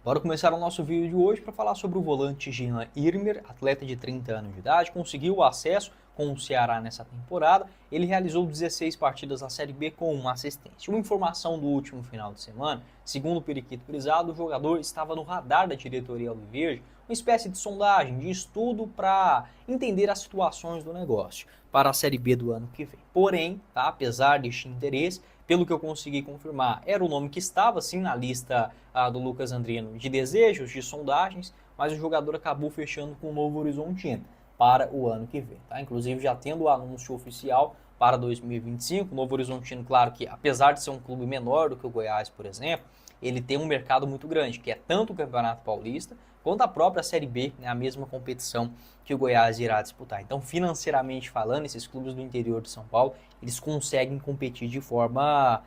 Bora começar o nosso vídeo de hoje para falar sobre o volante Jean Irmer, atleta de 30 anos de idade, conseguiu o acesso com o Ceará nessa temporada. Ele realizou 16 partidas na Série B com uma assistência. Uma informação do último final de semana, segundo o Periquito Brisado, o jogador estava no radar da diretoria alviverde, uma espécie de sondagem, de estudo para entender as situações do negócio para a Série B do ano que vem. Porém, apesar deste interesse, pelo que eu consegui confirmar, era o nome que estava sim na lista do Lucas Andrino de desejos, de sondagens, mas o jogador acabou fechando com o Novo Horizontino para o ano que vem. Inclusive já tendo o anúncio oficial para 2025, o Novo Horizontino, claro que apesar de ser um clube menor do que o Goiás, por exemplo, ele tem um mercado muito grande, que é tanto o Campeonato Paulista quanto a própria Série B, a mesma competição que o Goiás irá disputar. Então, financeiramente falando, esses clubes do interior de São Paulo, eles conseguem competir de forma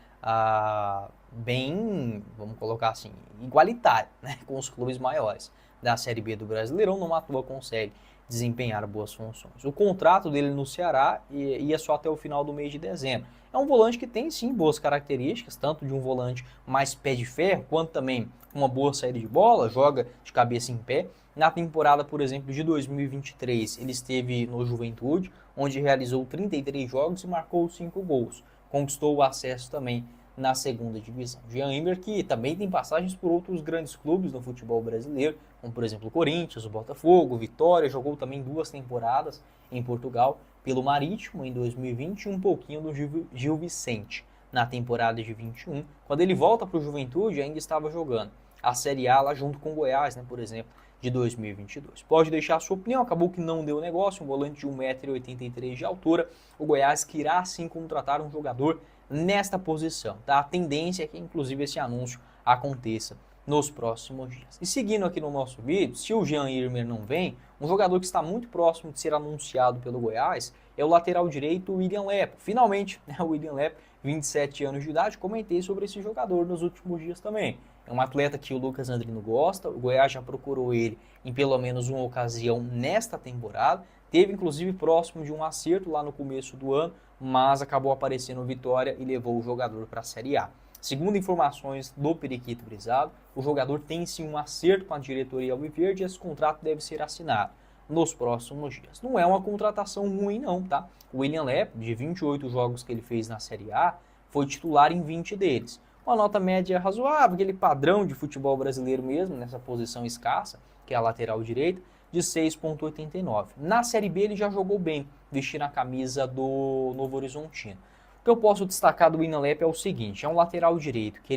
bem, vamos colocar assim, igualitária, né, com os clubes maiores da Série B do Brasileirão. Não à toa consegue desempenhar boas funções. O contrato dele no Ceará ia só até o final do mês de dezembro. É um volante que tem sim boas características, tanto de um volante mais pé de ferro, quanto também uma boa saída de bola, joga de cabeça em pé. Na temporada, por exemplo, de 2023, ele esteve no Juventude, onde realizou 33 jogos e marcou 5 gols. Conquistou o acesso também na segunda divisão. Jean Irmer, que também tem passagens por outros grandes clubes no futebol brasileiro, como por exemplo o Corinthians, o Botafogo, o Vitória, jogou também 2 temporadas em Portugal pelo Marítimo em 2020 e um pouquinho do Gil Vicente na temporada de 21. Quando ele volta para o Juventude, ainda estava jogando a Série A lá junto com o Goiás, por exemplo, de 2022. Pode deixar a sua opinião, acabou que não deu negócio, um volante de 1,83 m de altura, o Goiás que irá sim contratar um jogador nesta posição. A tendência é que inclusive esse anúncio aconteça nos próximos dias. E seguindo aqui no nosso vídeo, se o Jean Irmer não vem, um jogador que está muito próximo de ser anunciado pelo Goiás é o lateral direito William Lepo. Finalmente, o William Lepo, 27 anos de idade, comentei sobre esse jogador nos últimos dias também. É um atleta que o Lucas Andrino gosta, o Goiás já procurou ele em pelo menos uma ocasião nesta temporada, teve inclusive próximo de um acerto lá no começo do ano, mas acabou aparecendo Vitória e levou o jogador para a Série A. Segundo informações do Periquito Brisado, o jogador tem sim um acerto com a diretoria alviverde e esse contrato deve ser assinado nos próximos dias. Não é uma contratação ruim não, tá? O William Lepo, de 28 jogos que ele fez na Série A, foi titular em 20 deles. Uma nota média razoável, aquele padrão de futebol brasileiro mesmo, nessa posição escassa, que é a lateral direita, de 6,89. Na Série B ele já jogou bem, vestindo a camisa do Novo Horizontino. O que eu posso destacar do William Lepo é o seguinte, é um lateral direito que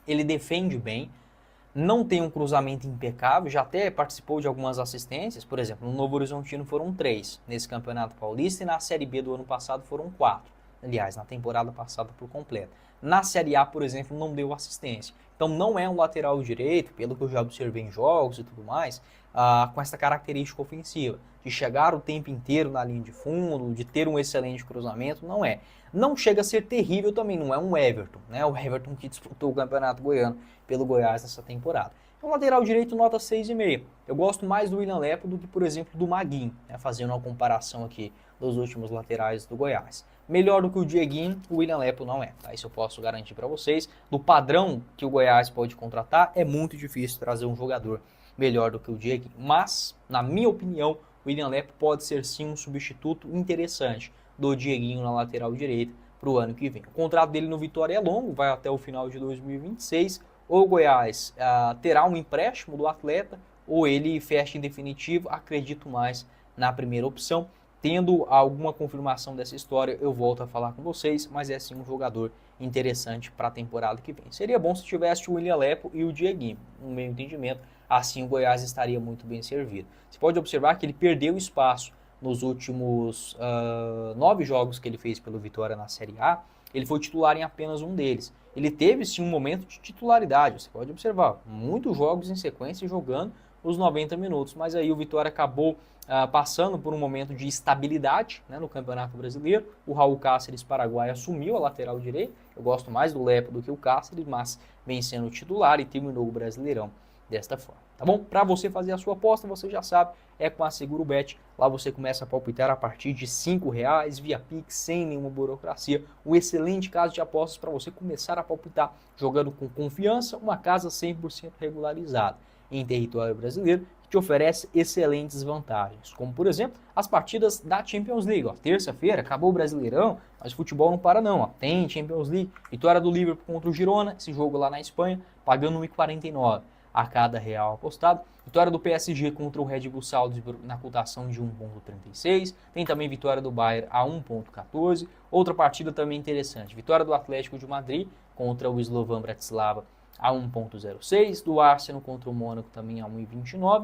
ele defende bem, não tem um cruzamento impecável, já até participou de algumas assistências, por exemplo, no Novo Horizontino foram 3 nesse Campeonato Paulista e na Série B do ano passado foram 4. Aliás, na temporada passada por completo. Na Série A, por exemplo, não deu assistência. Então não é um lateral direito, pelo que eu já observei em jogos e tudo mais, com essa característica ofensiva, de chegar o tempo inteiro na linha de fundo, de ter um excelente cruzamento, não é. Não chega a ser terrível também, não é um Everton, né? O Everton que disputou o Campeonato Goiano pelo Goiás nessa temporada. É um lateral direito nota 6,5. Eu gosto mais do William Lepo do que, por exemplo, do Maguinho, né? Fazendo uma comparação aqui dos últimos laterais do Goiás. Melhor do que o Dieguinho, o William Lepo não é, tá? Isso eu posso garantir para vocês. Do padrão que o Goiás pode contratar, é muito difícil trazer um jogador melhor do que o Dieguinho. Mas, na minha opinião, o William Lepo pode ser sim um substituto interessante do Dieguinho na lateral direita para o ano que vem. O contrato dele no Vitória é longo, vai até o final de 2026. Ou o Goiás terá um empréstimo do atleta, ou ele fecha em definitivo. Acredito mais na primeira opção. Tendo alguma confirmação dessa história, eu volto a falar com vocês, mas é sim um jogador interessante para a temporada que vem. Seria bom se tivesse o William Lepo e o Dieguinho, no meu entendimento, assim o Goiás estaria muito bem servido. Você pode observar que ele perdeu espaço nos últimos 9 jogos que ele fez pelo Vitória na Série A, ele foi titular em apenas um deles. Ele teve sim um momento de titularidade, você pode observar, muitos jogos em sequência jogando os 90 minutos, mas aí o Vitória acabou passando por um momento de estabilidade, né, no Campeonato Brasileiro. O Raul Cáceres, paraguaio, assumiu a lateral direita. Eu gosto mais do Lepo do que o Cáceres, mas vem sendo titular e terminou o Brasileirão desta forma, tá bom? Para você fazer a sua aposta, você já sabe, é com a SeguroBet. Lá você começa a palpitar a partir de R$5 via Pix, sem nenhuma burocracia. Um excelente caso de apostas para você começar a palpitar jogando com confiança, uma casa 100% regularizada em território brasileiro, que te oferece excelentes vantagens, como por exemplo as partidas da Champions League. Terça-feira acabou o Brasileirão, mas o futebol não para não. Tem Champions League, vitória do Liverpool contra o Girona, esse jogo lá na Espanha, pagando 1,49 a cada real apostado. Vitória do PSG contra o Red Bull Salzburg na cotação de 1,36. Tem também vitória do Bayern a 1,14. Outra partida também interessante, vitória do Atlético de Madrid contra o Slovan Bratislava a 1,06. Do Arsenal contra o Mônaco também a 1,29.